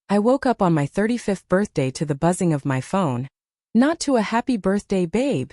I woke up on my 35th birthday to the buzzing of my phone. Not to a happy birthday, babe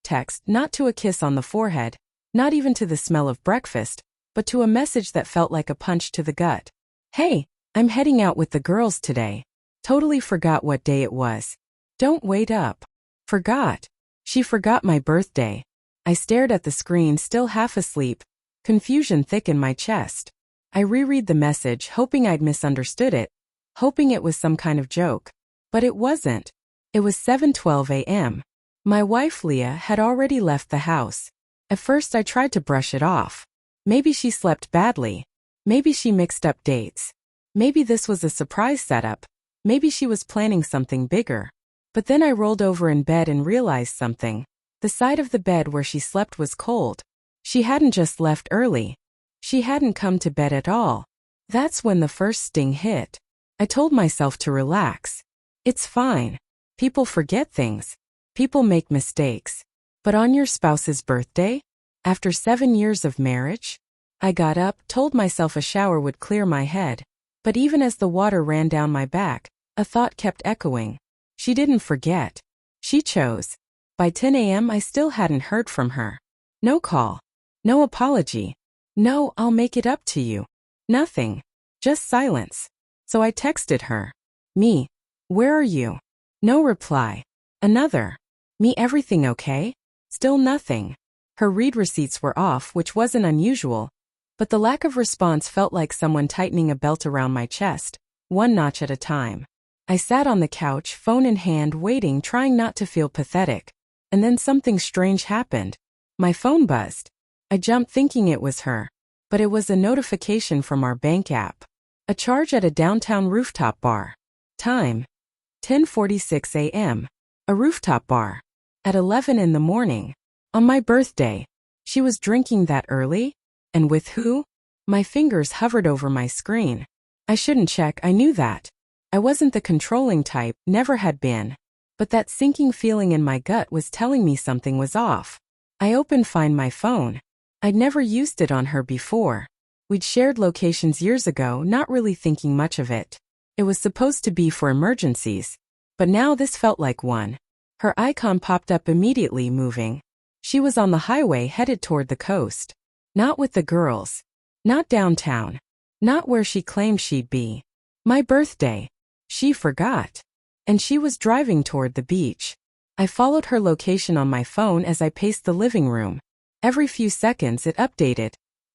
text, not to a kiss on the forehead, not even to the smell of breakfast, but to a message that felt like a punch to the gut. Hey, I'm heading out with the girls today. Totally forgot what day it was. Don't wait up. Forgot. She forgot my birthday. I stared at the screen, still half asleep, confusion thick in my chest. I reread the message, hoping I'd misunderstood it, hoping it was some kind of joke. But it wasn't. It was 7:12 a.m. My wife Leah had already left the house. At first I tried to brush it off. Maybe she slept badly. Maybe she mixed up dates. Maybe this was a surprise setup. Maybe she was planning something bigger. But then I rolled over in bed and realized something. The side of the bed where she slept was cold. She hadn't just left early. She hadn't come to bed at all. That's when the first sting hit. I told myself to relax. It's fine. People forget things. People make mistakes. But on your spouse's birthday? After 7 years of marriage? I got up, told myself a shower would clear my head. But even as the water ran down my back, a thought kept echoing. She didn't forget. She chose. By 10 a.m. I still hadn't heard from her. No call. No apology. No, I'll make it up to you. Nothing. Just silence. So I texted her. Me. Where are you? No reply. Another. Me, everything okay? Still nothing. Her read receipts were off, which wasn't unusual, but the lack of response felt like someone tightening a belt around my chest, one notch at a time. I sat on the couch, phone in hand, waiting, trying not to feel pathetic. And then something strange happened. My phone buzzed. I jumped thinking it was her. But it was a notification from our bank app. A charge at a downtown rooftop bar. Time: 10:46 a.m. A rooftop bar. At 11 in the morning. On my birthday. She was drinking that early? And with who? My fingers hovered over my screen. I shouldn't check, I knew that. I wasn't the controlling type, never had been. But that sinking feeling in my gut was telling me something was off. I opened Find My phone. I'd never used it on her before. We'd shared locations years ago, not really thinking much of it. It was supposed to be for emergencies. But now this felt like one. Her icon popped up immediately, moving. She was on the highway headed toward the coast. Not with the girls. Not downtown. Not where she claimed she'd be. My birthday. She forgot. And she was driving toward the beach. I followed her location on my phone as I paced the living room. Every few seconds it updated.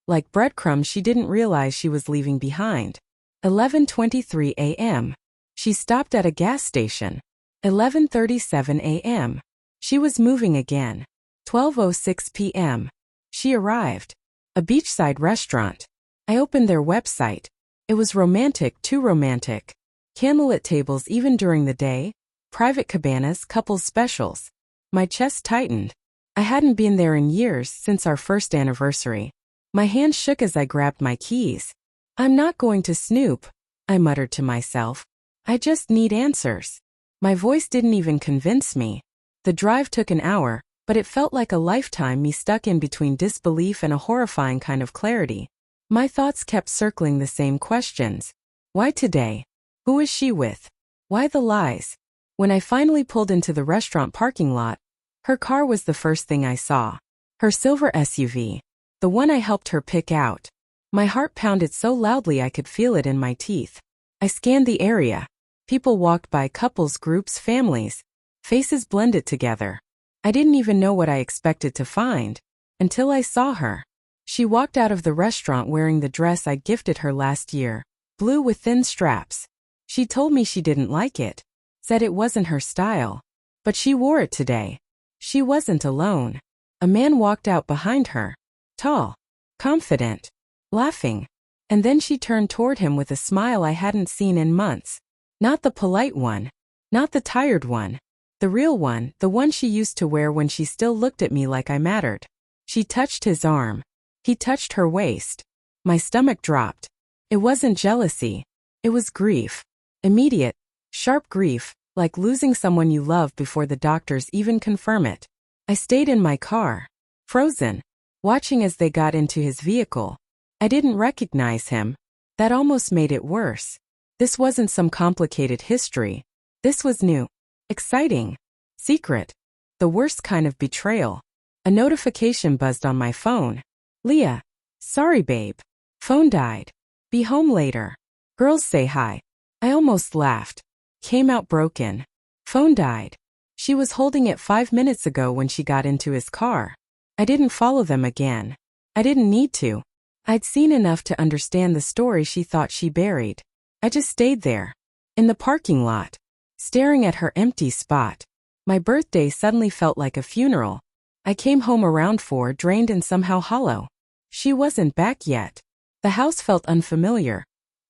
Like breadcrumbs she didn't realize she was leaving behind. 11:23 a.m. She stopped at a gas station. 11:37 a.m. She was moving again. 12:06 p.m. She arrived. A beachside restaurant. I opened their website. It was romantic, too romantic. Candlelit tables even during the day. Private cabanas, couples specials. My chest tightened. I hadn't been there in years, since our first anniversary. My hand shook as I grabbed my keys. I'm not going to snoop, I muttered to myself. I just need answers. My voice didn't even convince me. The drive took an hour, but it felt like a lifetime, me stuck in between disbelief and a horrifying kind of clarity. My thoughts kept circling the same questions. Why today? Who is she with? Why the lies? When I finally pulled into the restaurant parking lot, her car was the first thing I saw. Her silver SUV. The one I helped her pick out. My heart pounded so loudly I could feel it in my teeth. I scanned the area. People walked by, couples, groups, families. Faces blended together. I didn't even know what I expected to find. Until I saw her. She walked out of the restaurant wearing the dress I'd gifted her last year. Blue with thin straps. She told me she didn't like it. Said it wasn't her style. But she wore it today. She wasn't alone. A man walked out behind her. Tall. Confident. Laughing. And then she turned toward him with a smile I hadn't seen in months. Not the polite one. Not the tired one. The real one, the one she used to wear when she still looked at me like I mattered. She touched his arm. He touched her waist. My stomach dropped. It wasn't jealousy. It was grief. Immediate, sharp grief, like losing someone you love before the doctors even confirm it. I stayed in my car. Frozen. Watching as they got into his vehicle. I didn't recognize him. That almost made it worse. This wasn't some complicated history. This was new, exciting, secret, the worst kind of betrayal. A notification buzzed on my phone. Leah. Sorry, babe. Phone died. Be home later. Girls say hi. I almost laughed. Came out broken. Phone died. She was holding it 5 minutes ago when she got into his car. I didn't follow them again. I didn't need to. I'd seen enough to understand the story she thought she buried. I just stayed there, in the parking lot, staring at her empty spot. My birthday suddenly felt like a funeral. I came home around 4, drained and somehow hollow. She wasn't back yet. The house felt unfamiliar,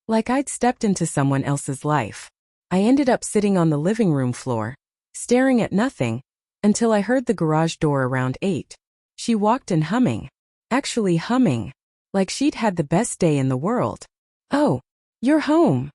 like I'd stepped into someone else's life. I ended up sitting on the living room floor, staring at nothing, until I heard the garage door around 8. She walked in humming. Actually humming, like she'd had the best day in the world. Oh, you're home,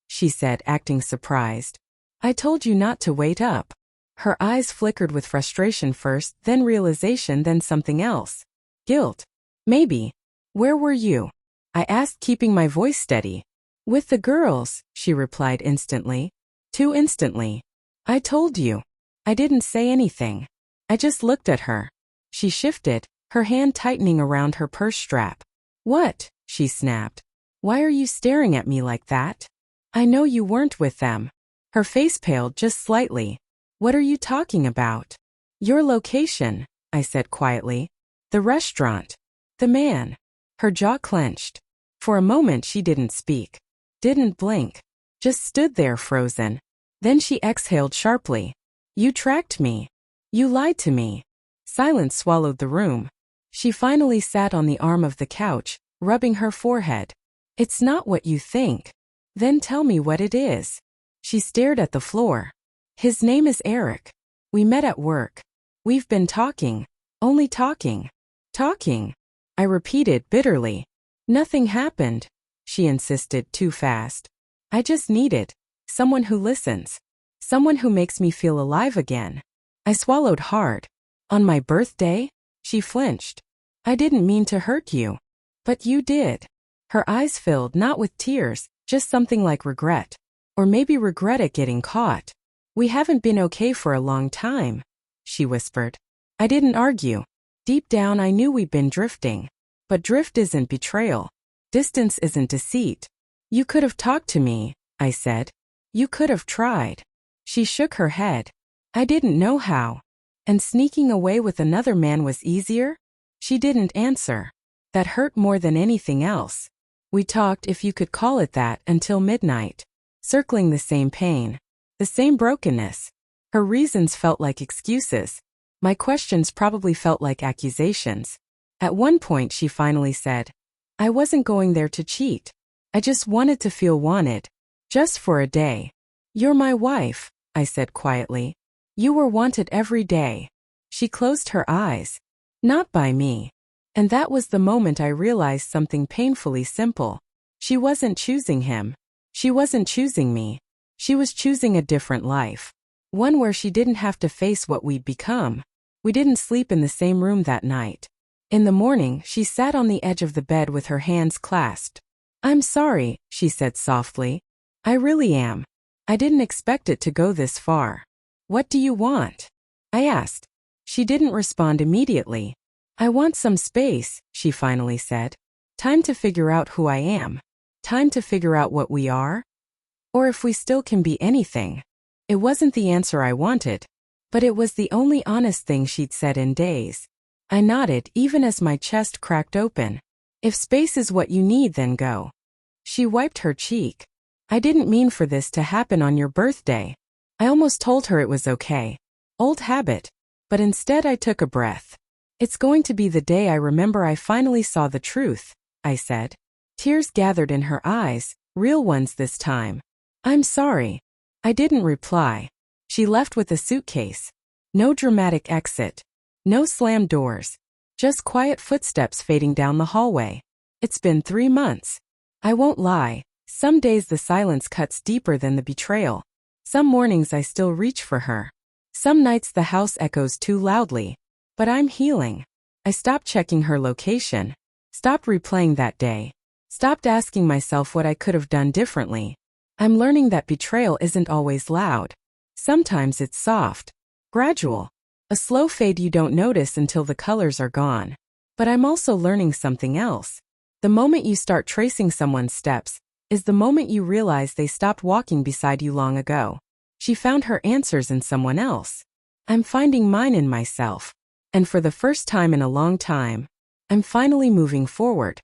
she said, acting surprised. I told you not to wait up. Her eyes flickered with frustration first, then realization, then something else. Guilt. Maybe. Where were you? I asked, keeping my voice steady. With the girls, she replied instantly. Too instantly. I told you. I didn't say anything. I just looked at her. She shifted, her hand tightening around her purse strap. What? She snapped. Why are you staring at me like that? I know you weren't with them. Her face paled just slightly. What are you talking about? Your location, I said quietly. The restaurant. The man. Her jaw clenched. For a moment she didn't speak. Didn't blink. Just stood there frozen. Then she exhaled sharply. You tracked me. You lied to me. Silence swallowed the room. She finally sat on the arm of the couch, rubbing her forehead. It's not what you think. Then tell me what it is. She stared at the floor. His name is Eric. We met at work. We've been talking. Only talking. Talking. I repeated bitterly. Nothing happened, she insisted too fast. I just needed someone who listens. Someone who makes me feel alive again. I swallowed hard. On my birthday? She flinched. I didn't mean to hurt you. But you did. Her eyes filled, not with tears, just something like regret. Or maybe regret at getting caught. We haven't been okay for a long time, she whispered. I didn't argue. Deep down I knew we'd been drifting. But drift isn't betrayal. Distance isn't deceit. You could have talked to me, I said. You could have tried. She shook her head. I didn't know how. And sneaking away with another man was easier? She didn't answer. That hurt more than anything else. We talked, if you could call it that, until midnight. Circling the same pain. The same brokenness. Her reasons felt like excuses. My questions probably felt like accusations. At one point she finally said, I wasn't going there to cheat. I just wanted to feel wanted. Just for a day. You're my wife, I said quietly. You were wanted every day. She closed her eyes. Not by me. And that was the moment I realized something painfully simple. She wasn't choosing him. She wasn't choosing me. She was choosing a different life. One where she didn't have to face what we'd become. We didn't sleep in the same room that night. In the morning, she sat on the edge of the bed with her hands clasped. I'm sorry, she said softly. I really am. I didn't expect it to go this far. What do you want? I asked. She didn't respond immediately. I want some space, she finally said. Time to figure out who I am. Time to figure out what we are. Or if we still can be anything. It wasn't the answer I wanted. But it was the only honest thing she'd said in days. I nodded even as my chest cracked open. If space is what you need, then go. She wiped her cheek. I didn't mean for this to happen on your birthday. I almost told her it was okay. Old habit. But instead I took a breath. It's going to be the day I remember I finally saw the truth, I said. Tears gathered in her eyes, real ones this time. I'm sorry. I didn't reply. She left with a suitcase. No dramatic exit. No slammed doors. Just quiet footsteps fading down the hallway. It's been 3 months. I won't lie. Some days the silence cuts deeper than the betrayal. Some mornings I still reach for her. Some nights the house echoes too loudly. But I'm healing. I stopped checking her location. Stopped replaying that day. Stopped asking myself what I could have done differently. I'm learning that betrayal isn't always loud. Sometimes it's soft, gradual, a slow fade you don't notice until the colors are gone. But I'm also learning something else. The moment you start tracing someone's steps is the moment you realize they stopped walking beside you long ago. She found her answers in someone else. I'm finding mine in myself. And for the first time in a long time, I'm finally moving forward.